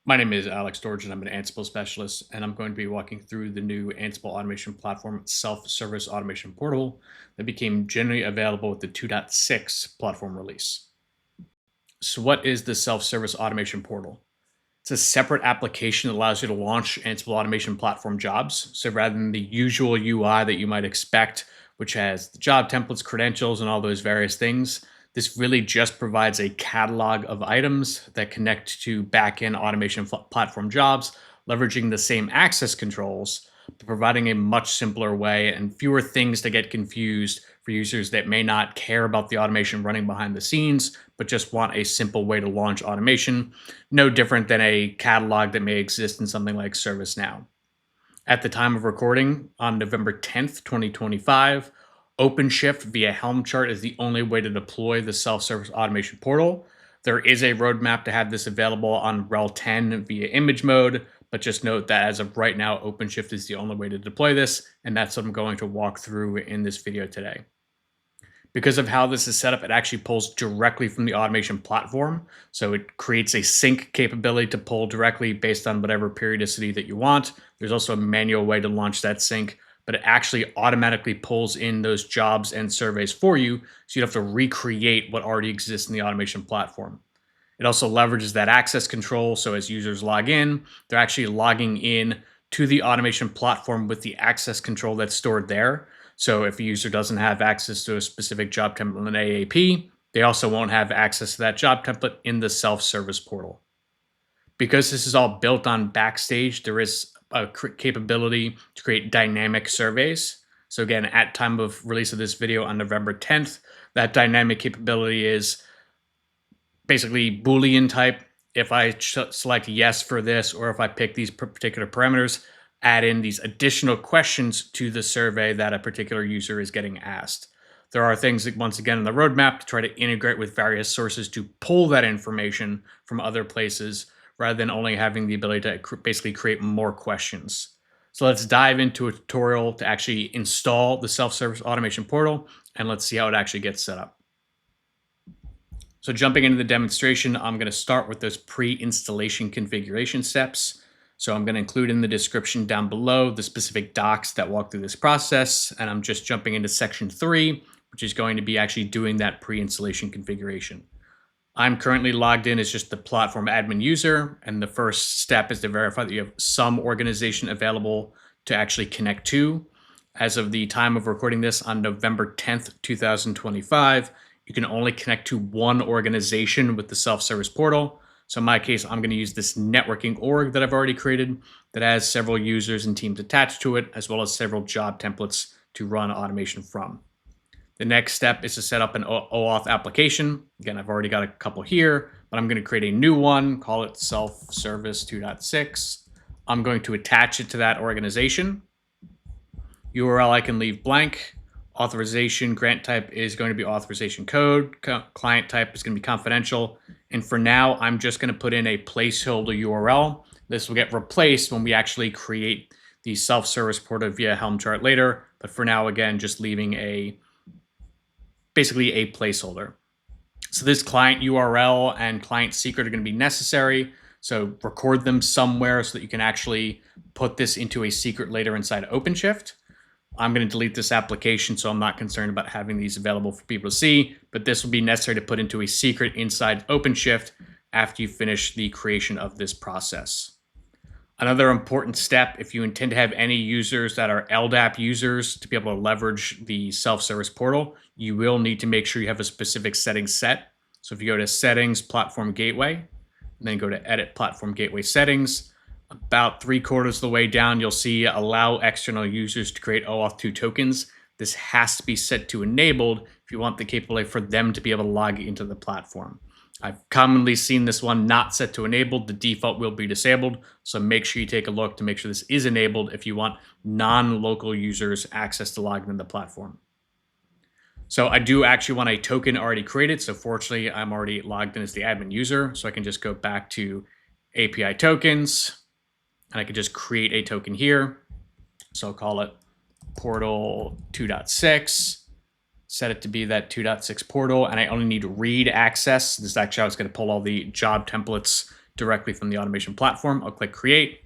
My name is Alex Dworjan. I'm an Ansible specialist, and I'm going to be walking through the new Ansible automation platform self-service automation portal that became generally available with the 2.6 platform release. So, what is the self-service automation portal? It's a separate application that allows you to launch Ansible automation platform jobs. So, rather than the usual UI that you might expect, which has the job templates, credentials, and all those various things, this really just provides a catalog of items that connect to backend automation platform jobs, leveraging the same access controls, but providing a much simpler way and fewer things to get confused for users that may not care about the automation running behind the scenes, but just want a simple way to launch automation. No different than a catalog that may exist in something like ServiceNow. At the time of recording, on November 10th, 2025, OpenShift via Helm chart is the only way to deploy the self-service automation portal. There is a roadmap to have this available on RHEL 10 via image mode, but just note that as of right now, OpenShift is the only way to deploy this, and that's what I'm going to walk through in this video today. Because of how this is set up, it actually pulls directly from the automation platform. So it creates a sync capability to pull directly based on whatever periodicity that you want. There's also a manual way to launch that sync, but it actually automatically pulls in those jobs and surveys for you. So you don't have to recreate what already exists in the automation platform. It also leverages that access control. So as users log in, they're actually logging in to the automation platform with the access control that's stored there. So if a user doesn't have access to a specific job template in AAP, they also won't have access to that job template in the self-service portal. Because this is all built on Backstage, there is a capability to create dynamic surveys. So again, at time of release of this video on November 10th, that dynamic capability is basically Boolean type. If I select yes for this, or if I pick these particular parameters, add in these additional questions to the survey that a particular user is getting asked. There are things that, once again, in the roadmap to try to integrate with various sources to pull that information from other places rather than only having the ability to basically create more questions. So let's dive into a tutorial to actually install the self-service automation portal, and let's see how it actually gets set up. So jumping into the demonstration, I'm going to start with those pre-installation configuration steps. So I'm going to include in the description down below the specific docs that walk through this process. And I'm just jumping into section 3, which is going to be actually doing that pre-installation configuration. I'm currently logged in as just the platform admin user. And the first step is to verify that you have some organization available to actually connect to. As of the time of recording this on November 10th, 2025, you can only connect to one organization with the self-service portal. So in my case, I'm going to use this networking org that I've already created that has several users and teams attached to it, as well as several job templates to run automation from. The next step is to set up an OAuth application. Again, I've already got a couple here, but I'm going to create a new one, call it self-service 2.6. I'm going to attach it to that organization. URL I can leave blank. Authorization grant type is going to be authorization code. Client type is going to be confidential. And for now, I'm just going to put in a placeholder URL. This will get replaced when we actually create the self-service portal via Helm chart later. But for now, again, just leaving basically a placeholder. So this client URL and client secret are going to be necessary. So record them somewhere so that you can actually put this into a secret later inside OpenShift. I'm going to delete this application, so I'm not concerned about having these available for people to see, but this will be necessary to put into a secret inside OpenShift after you finish the creation of this process. Another important step, if you intend to have any users that are LDAP users to be able to leverage the self-service portal, you will need to make sure you have a specific settings set. So if you go to Settings, Platform Gateway, and then go to Edit Platform Gateway Settings, about 3/4 of the way down, you'll see allow external users to create OAuth 2 tokens. This has to be set to enabled if you want the capability for them to be able to log into the platform. I've commonly seen this one not set to enabled. The default will be disabled. So make sure you take a look to make sure this is enabled if you want non-local users access to log into the platform. So I do actually want a token already created. So fortunately, I'm already logged in as the admin user. So I can just go back to API tokens. And I could just create a token here. So I'll call it portal 2.6, set it to be that 2.6 portal, and I only need read access. This is actually how it's going to pull all the job templates directly from the automation platform. I'll click create.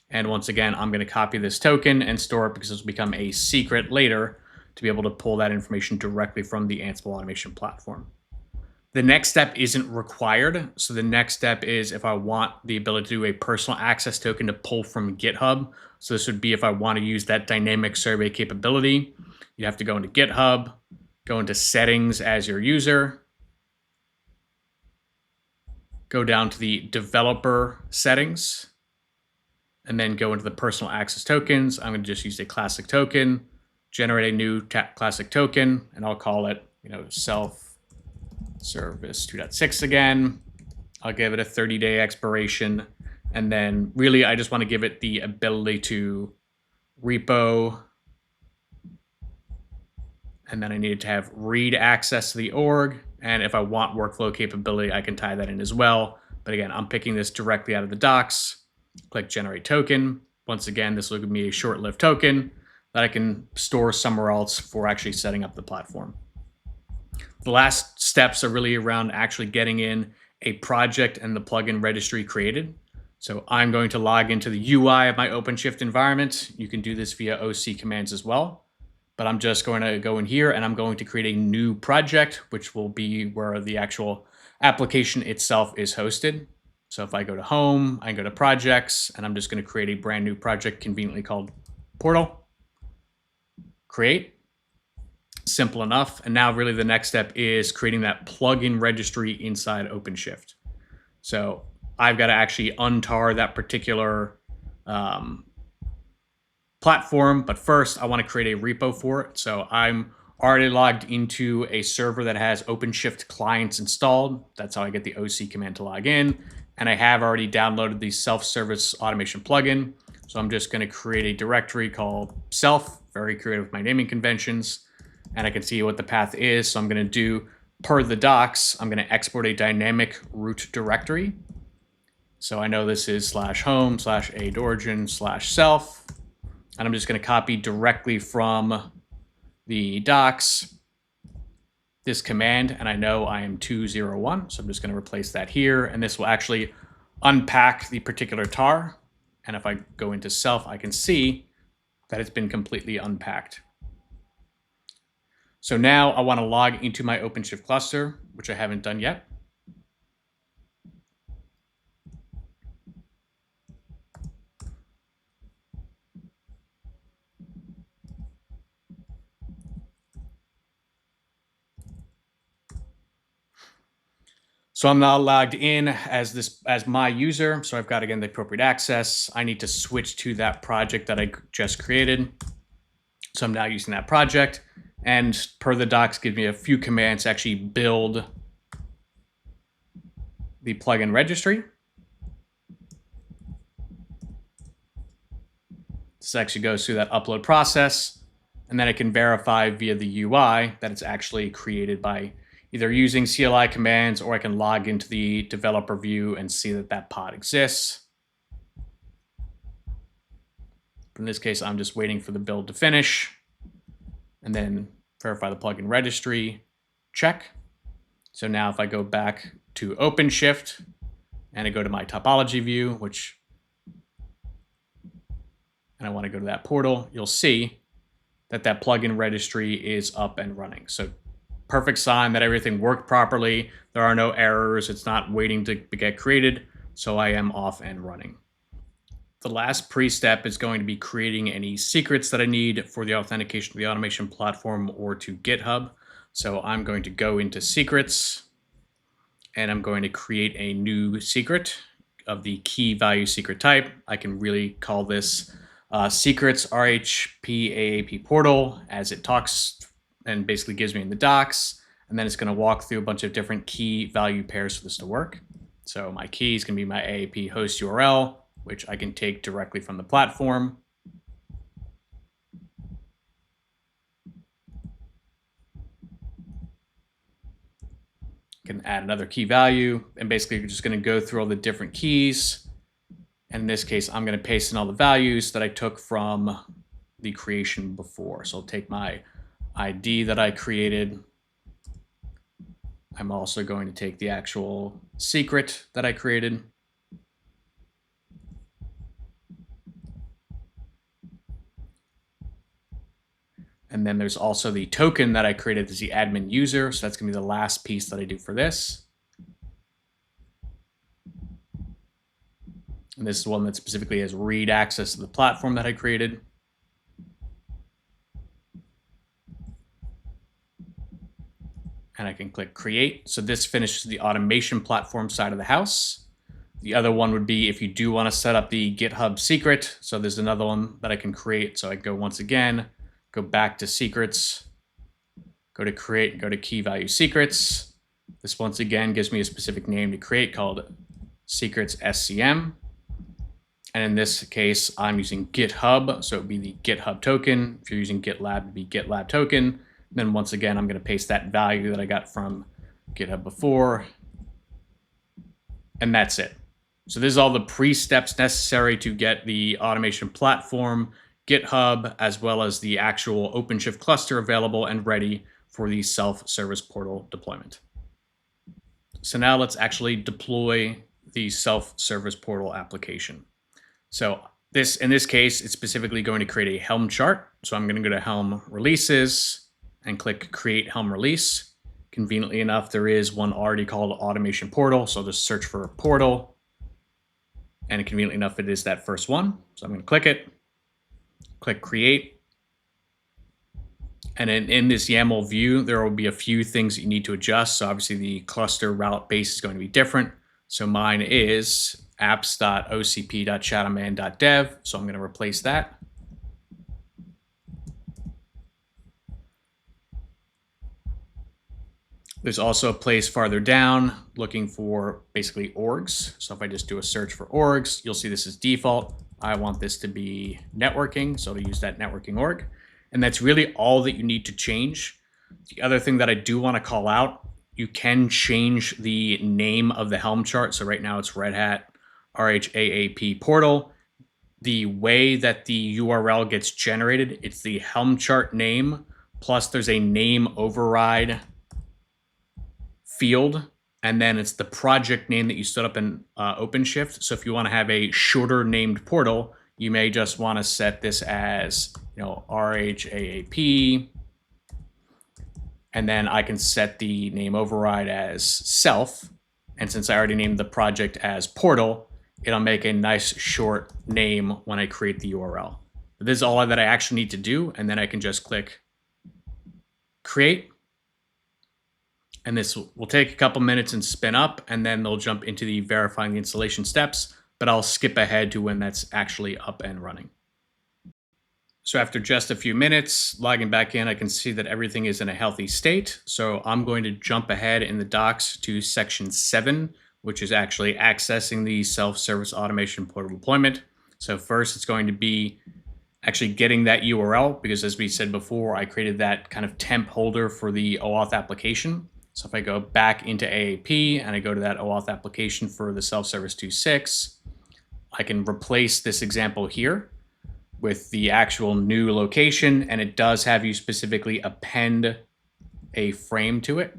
And once again, I'm going to copy this token and store it because this will become a secret later to be able to pull that information directly from the Ansible automation platform. The next step isn't required. So the next step is if I want the ability to do a personal access token to pull from GitHub. So this would be if I want to use that dynamic survey capability. You have to go into GitHub, go into settings as your user, go down to the developer settings, and then go into the personal access tokens. I'm going to just use a classic token, generate a new classic token, and I'll call it, self service 2.6 again. I'll give it a 30-day expiration. And then really, I just want to give it the ability to repo. And then I needed to have read access to the org. And if I want workflow capability, I can tie that in as well. But again, I'm picking this directly out of the docs. Click generate token. Once again, this will give me a short-lived token that I can store somewhere else for actually setting up the platform. The last steps are really around actually getting in a project and the plugin registry created. So I'm going to log into the UI of my OpenShift environment. You can do this via OC commands as well. But I'm just going to go in here and I'm going to create a new project, which will be where the actual application itself is hosted. So if I go to home, I go to projects, and I'm just going to create a brand new project conveniently called portal. Create. Simple enough. And now really the next step is creating that plugin registry inside OpenShift. So I've got to actually untar that particular platform. But first, I want to create a repo for it. So I'm already logged into a server that has OpenShift clients installed. That's how I get the OC command to log in. And I have already downloaded the self-service automation plugin. So I'm just going to create a directory called self, very creative with my naming conventions. And I can see what the path is. So I'm going to do, per the docs, I'm going to export a dynamic root directory. So I know this is /home/a-dworjan/self. And I'm just going to copy directly from the docs this command, and I know I am 201, so I'm just going to replace that here, and this will actually unpack the particular tar. And if I go into self, I can see that it's been completely unpacked. So now I want to log into my OpenShift cluster, which I haven't done yet. So I'm now logged in as my user. So I've got, again, the appropriate access. I need to switch to that project that I just created. So I'm now using that project. And per the docs, give me a few commands to actually build the plugin registry. This actually goes through that upload process. And then I can verify via the UI that it's actually created by either using CLI commands, or I can log into the developer view and see that that pod exists. In this case, I'm just waiting for the build to finish and then verify the plugin registry, check. So now if I go back to OpenShift and I go to my topology view, and I want to go to that portal, you'll see that that plugin registry is up and running. So perfect sign that everything worked properly. There are no errors. It's not waiting to get created. So I am off and running. The last pre-step is going to be creating any secrets that I need for the authentication to the automation platform or to GitHub. So I'm going to go into secrets and I'm going to create a new secret of the key value secret type. I can really call this secrets RHP AAP portal, as it talks and basically gives me in the docs. And then it's going to walk through a bunch of different key value pairs for this to work. So my key is going to be my AAP host URL, which I can take directly from the platform. Can add another key value, and basically you're just going to go through all the different keys. And in this case, I'm going to paste in all the values that I took from the creation before. So I'll take my ID that I created. I'm also going to take the actual secret that I created. And then there's also the token that I created as the admin user. So that's going to be the last piece that I do for this. And this is one that specifically has read access to the platform that I created. And I can click create. So this finishes the automation platform side of the house. The other one would be if you do want to set up the GitHub secret. So there's another one that I can create. So I go once again, go back to secrets, go to create, go to key value secrets. This once again gives me a specific name to create called secrets SCM. And in this case, I'm using GitHub. So it would be the GitHub token. If you're using GitLab, it'd be GitLab token. Then once again, I'm going to paste that value that I got from GitHub before. And that's it. So this is all the pre-steps necessary to get the automation platform, GitHub, as well as the actual OpenShift cluster available and ready for the self-service portal deployment. So now let's actually deploy the self-service portal application. So in this case, it's specifically going to create a Helm chart. So I'm going to go to Helm releases and click create Helm release. Conveniently enough, there is one already called automation portal. So I'll just search for portal. And conveniently enough, it is that first one. So I'm going to click it, click create. And in this YAML view, there will be a few things that you need to adjust. So obviously the cluster route base is going to be different. So mine is apps.ocp.shadowman.dev. So I'm going to replace that. There's also a place farther down looking for basically orgs. So if I just do a search for orgs, you'll see this is default. I want this to be networking. So to use that networking org. And that's really all that you need to change. The other thing that I do want to call out, you can change the name of the Helm chart. So right now it's Red Hat RHAAP portal. The way that the URL gets generated, it's the Helm chart name, plus there's a name override field, and then it's the project name that you stood up in OpenShift. So if you want to have a shorter named portal, you may just want to set this as, RHAAP, and then I can set the name override as self. And since I already named the project as portal, it'll make a nice short name when I create the URL. This is all that I actually need to do, and then I can just click create. And this will take a couple minutes and spin up, and then they'll jump into the verifying the installation steps, but I'll skip ahead to when that's actually up and running. So after just a few minutes, logging back in, I can see that everything is in a healthy state. So I'm going to jump ahead in the docs to section 7, which is actually accessing the self-service automation portal deployment. So first it's going to be actually getting that URL, because as we said before, I created that kind of temp holder for the OAuth application. So if I go back into AAP and I go to that OAuth application for the self-service 2.6, I can replace this example here with the actual new location, and it does have you specifically append a frame to it.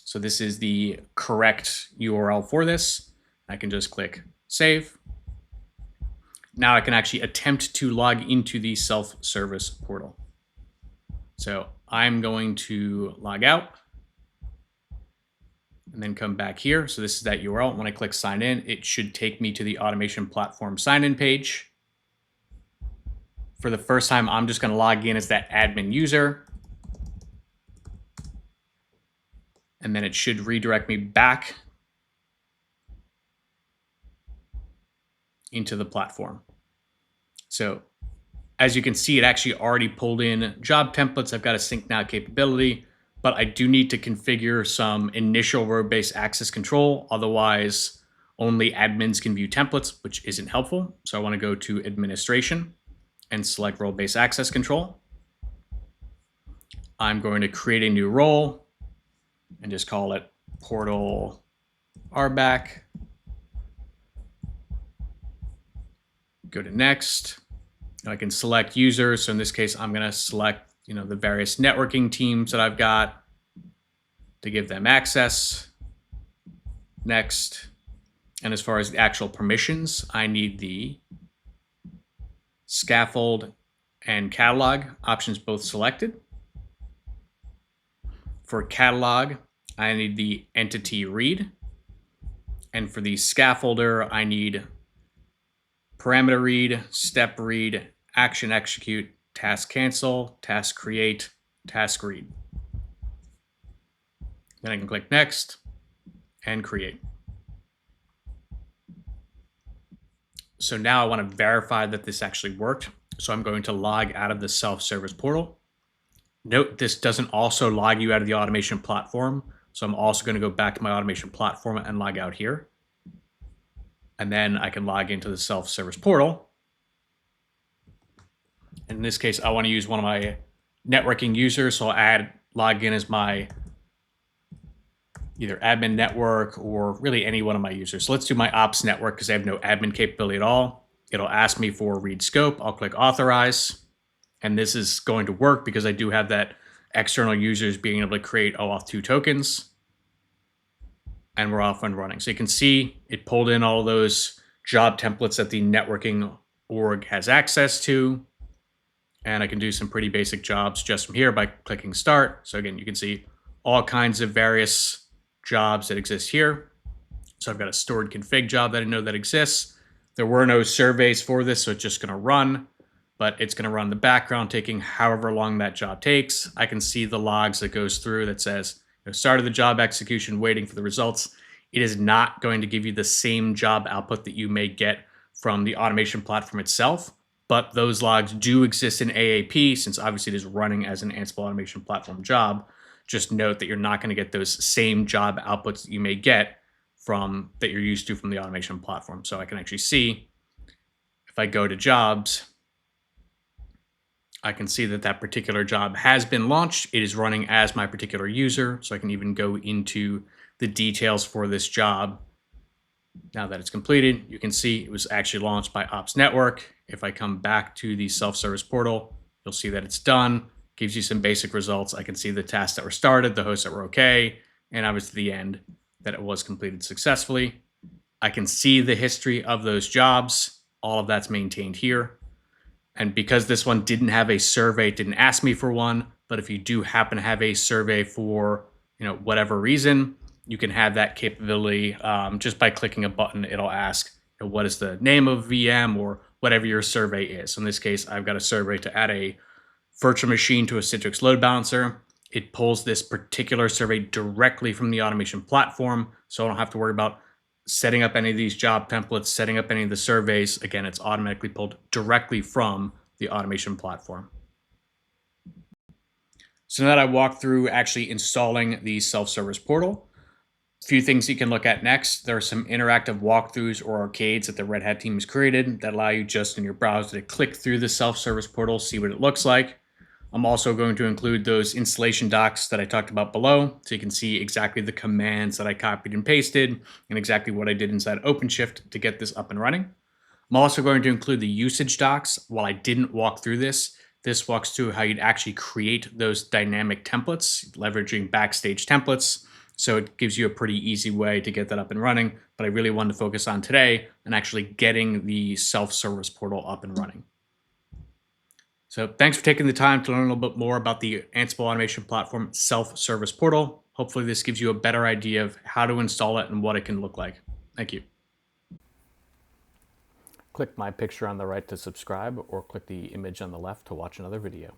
So this is the correct URL for this. I can just click save. Now I can actually attempt to log into the self-service portal. So I'm going to log out and then come back here. So this is that URL. When I click sign in, it should take me to the automation platform sign in page. For the first time, I'm just going to log in as that admin user. And then it should redirect me back into the platform. So as you can see, it actually already pulled in job templates. I've got a sync now capability, but I do need to configure some initial row-based access control. Otherwise, only admins can view templates, which isn't helpful. So I want to go to administration and select role-based access control. I'm going to create a new role and just call it portal RBAC. Go to next. I can select users. So in this case, I'm going to select, the various networking teams that I've got to give them access. Next. And as far as the actual permissions, I need the scaffold and catalog options both selected. For catalog, I need the entity read. And for the scaffolder, I need parameter read, step read, action execute, task cancel, task create, task read. Then I can click next and create. So now I want to verify that this actually worked. So I'm going to log out of the self-service portal. Note this doesn't also log you out of the automation platform. So I'm also going to go back to my automation platform and log out here. And then I can log into the self-service portal. In this case, I want to use one of my networking users. So I'll log in as my either admin network or really any one of my users. So let's do my ops network because I have no admin capability at all. It'll ask me for read scope. I'll click authorize. And this is going to work because I do have that external users being able to create OAuth 2 tokens. And we're off and running. So you can see it pulled in all of those job templates that the networking org has access to. And I can do some pretty basic jobs just from here by clicking start. So again, you can see all kinds of various jobs that exist here. So I've got a stored config job that I know that exists. There were no surveys for this, so it's just going to run, but it's going to run in the background, taking however long that job takes. I can see the logs that goes through that says, started the job execution, waiting for the results. It is not going to give you the same job output that you may get from the automation platform itself, but those logs do exist in AAP since obviously it is running as an Ansible automation platform job. Just note that you're not going to get those same job outputs that you may get from that you're used to from the automation platform. So I can actually see if I go to jobs, I can see that that particular job has been launched. It is running as my particular user. So I can even go into the details for this job. Now that it's completed, you can see it was actually launched by Ops Network. If I come back to the self-service portal, you'll see that it's done. Gives you some basic results. I can see the tasks that were started, the hosts that were okay, and obviously the end that it was completed successfully. I can see the history of those jobs. All of that's maintained here. And because this one didn't have a survey, it didn't ask me for one, but if you do happen to have a survey for whatever reason, you can have that capability just by clicking a button. It'll ask what is the name of VM or whatever your survey is. So in this case, I've got a survey to add a virtual machine to a Citrix load balancer. It pulls this particular survey directly from the automation platform, so I don't have to worry about setting up any of these job templates, setting up any of the surveys. Again, it's automatically pulled directly from the automation platform. So now that I walked through actually installing the self-service portal, a few things you can look at next. There are some interactive walkthroughs or arcades that the Red Hat team has created that allow you just in your browser to click through the self-service portal, see what it looks like. I'm also going to include those installation docs that I talked about below, so you can see exactly the commands that I copied and pasted and exactly what I did inside OpenShift to get this up and running. I'm also going to include the usage docs. While I didn't walk through this, this walks through how you'd actually create those dynamic templates, leveraging Backstage templates. So it gives you a pretty easy way to get that up and running, but I really wanted to focus on today and actually getting the self-service portal up and running. So thanks for taking the time to learn a little bit more about the Ansible Automation Platform self-service portal. Hopefully this gives you a better idea of how to install it and what it can look like. Thank you. Click my picture on the right to subscribe, or click the image on the left to watch another video.